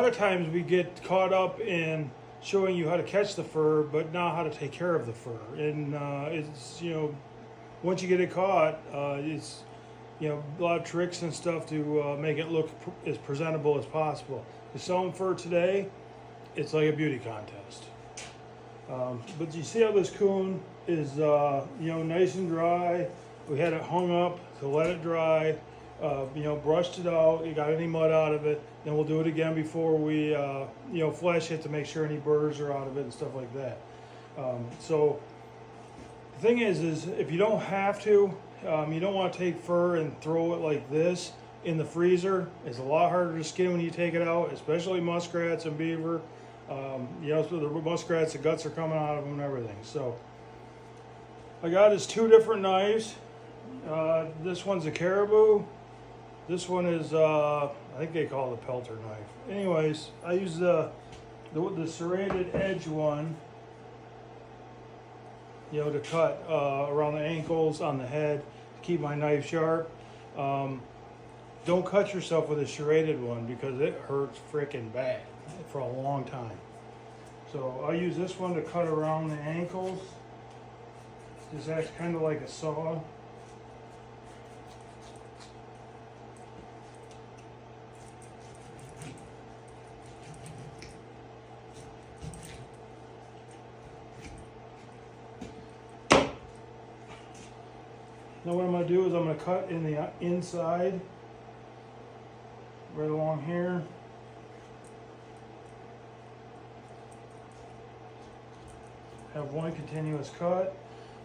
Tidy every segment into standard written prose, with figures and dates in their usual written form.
lot of times we get caught up in showing you how to catch the fur, but not how to take care of the fur. And it's, once you get it caught, it's, a lot of tricks and stuff to make it look as presentable as possible. To sell them fur today, it's like a beauty contest. But you see how this coon is, nice and dry. We had it hung up to let it dry. Brushed it out. You got any mud out of it? Then we'll do it again before we, flesh it to make sure any burrs are out of it and stuff like that. So the thing is if you don't have to, you don't want to take fur and throw it like this in the freezer. It's a lot harder to skin when you take it out, especially muskrats and beaver. So the muskrats, the guts are coming out of them and everything. So I got is 2 different knives. This one's a caribou. This one is, I think they call it a pelter knife. Anyways, I use the serrated edge one, to cut around the ankles, on the head, to keep my knife sharp. Don't cut yourself with a serrated one because it hurts freaking bad for a long time. So I use this one to cut around the ankles. This acts kind of like a saw. Now what I'm going to do is I'm going to cut in the inside, right along here. Have one continuous cut.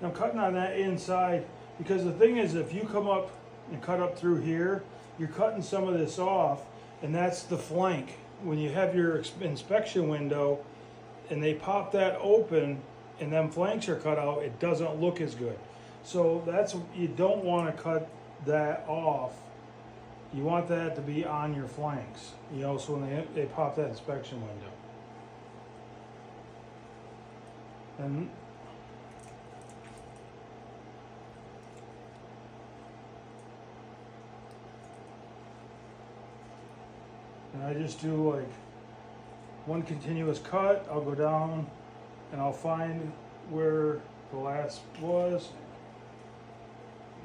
And I'm cutting on that inside because the thing is, if you come up and cut up through here, you're cutting some of this off, and that's the flank. When you have your inspection window and they pop that open and them flanks are cut out, it doesn't look as good. So you don't want to cut that off. You want that to be on your flanks, so when they pop that inspection window. And I just do like one continuous cut. I'll go down and I'll find where the last was.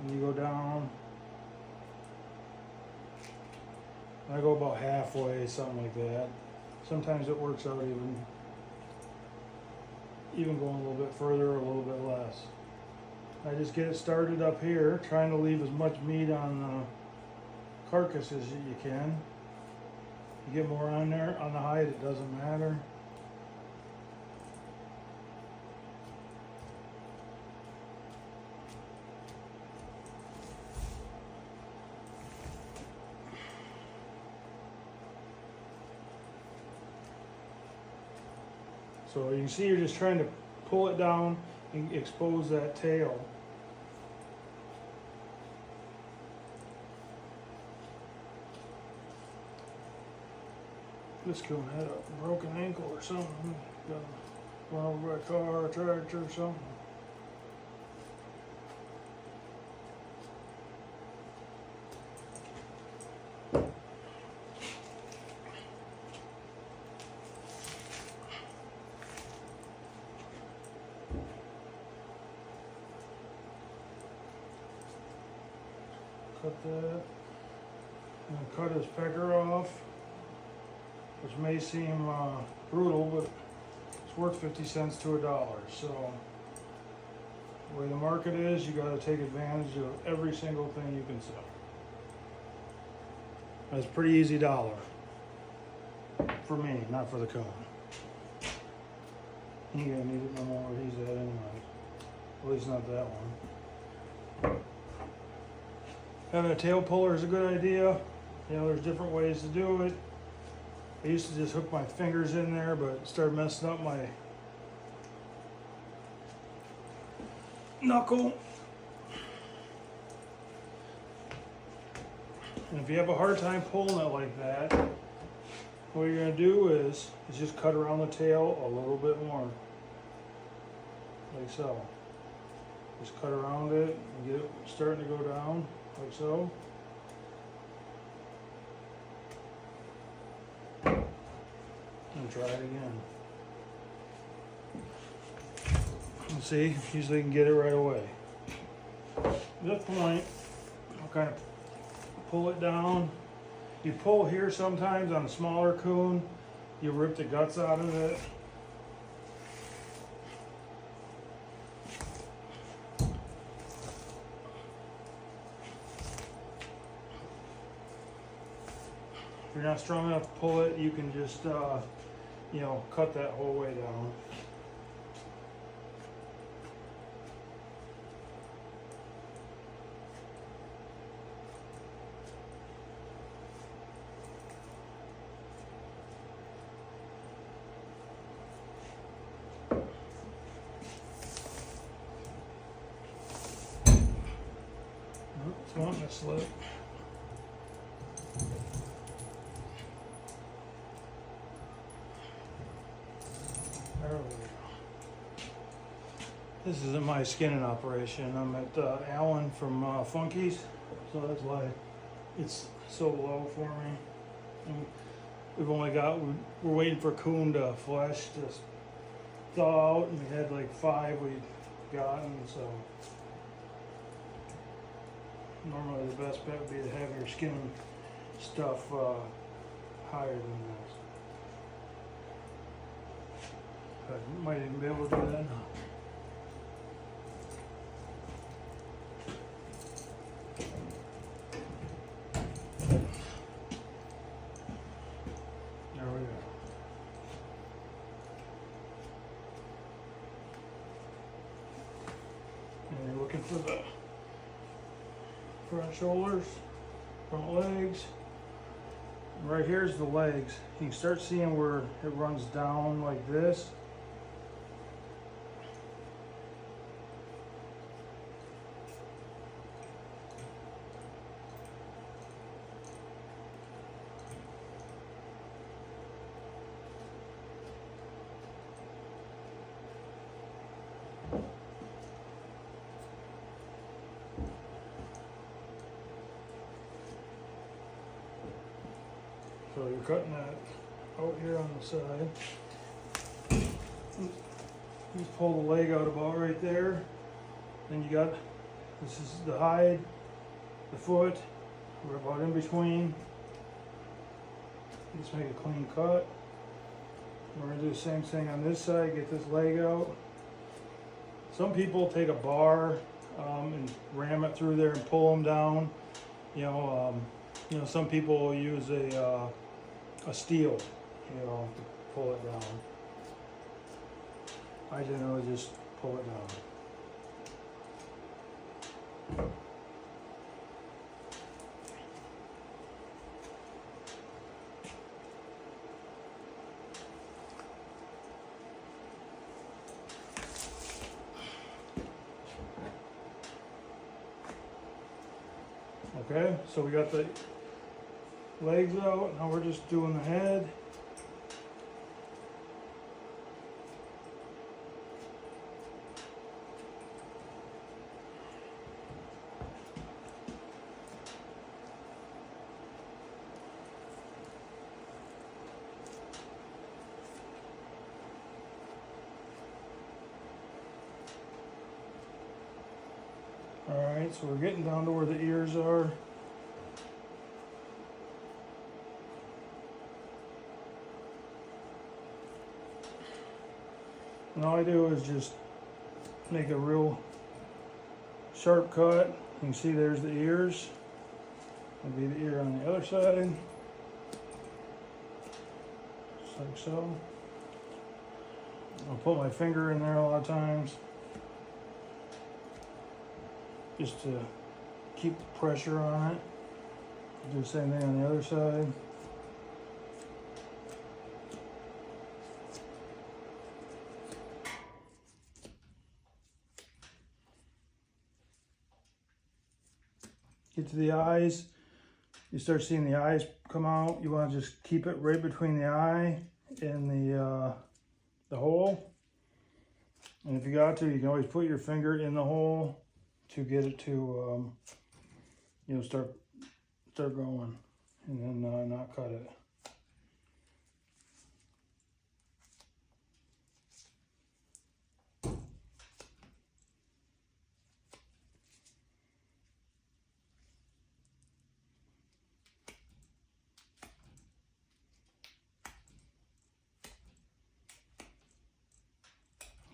And you go down. And I go about halfway, something like that. Sometimes it works out even going a little bit further or a little bit less. I just get it started up here, trying to leave as much meat on the carcass as you can. You get more on there, on the hide, it doesn't matter. So you can see you're just trying to pull it down and expose that tail. This coon had a broken ankle or something. Got run over by a car or a tractor or something. Cut that. And cut his pecker off, which may seem brutal, but it's worth 50 cents to $1. So the way the market is, you got to take advantage of every single thing you can sell. That's a pretty easy $1 for me, not for the coon. He ain't gonna need it no more where he's at anyway. At least not that one. Having a tail puller is a good idea. There's different ways to do it. I used to just hook my fingers in there, but it started messing up my knuckle. And if you have a hard time pulling it like that, what you're going to do is just cut around the tail a little bit more. Like so. Just cut around it and get it starting to go down, like so. and try it again. See, usually you can get it right away. At this point, I'll kind of pull it down. You pull here sometimes on a smaller coon, you rip the guts out of it. If you're not strong enough to pull it, you can just, you know, cut that whole way down. It's wanting to slip. There we go. This isn't my skinning operation. I'm at Alan from Funky's, so that's why it's so low for me. And we've only got, we're waiting for coon to flesh to thaw out, and we had like 5 we'd gotten, so. Normally the best bet would be to have your skinning stuff higher than this. But you might even be able to do that now. There we go. And you're looking for the front shoulders, front legs. Right here's the legs. You can start seeing where it runs down like this. So you're cutting that out here on the side. Just pull the leg out about right there. Then you got, this is the hide, the foot, we're about in between. Just make a clean cut. We're gonna do the same thing on this side, get this leg out. Some people take a bar and ram it through there and pull them down. You know, some people will use a steel, you know, to pull it down. I generally just pull it down. Okay, so we got the legs out, now we're just doing the head. Alright, so we're getting down to where the ears are. And all I do is just make a real sharp cut. You can see there's the ears. That'll be the ear on the other side. Just like so. I'll put my finger in there a lot of times, just to keep the pressure on it. Do the same thing on the other side. Get to the eyes. You start seeing the eyes come out. You want to just keep it right between the eye and the hole. And if you got to, you can always put your finger in the hole to get it to, you know, start going, and then not cut it.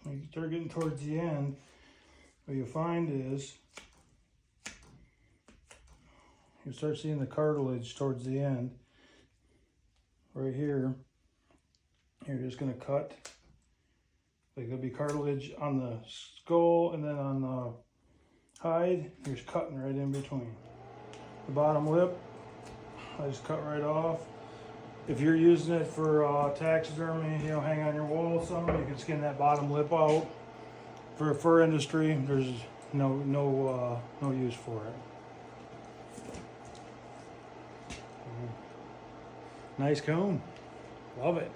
when you start getting towards the end, what you'll find is you start seeing the cartilage towards the end. Right here, you're just going to cut. Like there'll be cartilage on the skull, and then on the hide, you're just cutting right in between. The bottom lip, I just cut right off. If you're using it for taxidermy, you know, hang on your wall or something, you can skin that bottom lip out. For fur industry, there's no use for it. Nice comb, love it.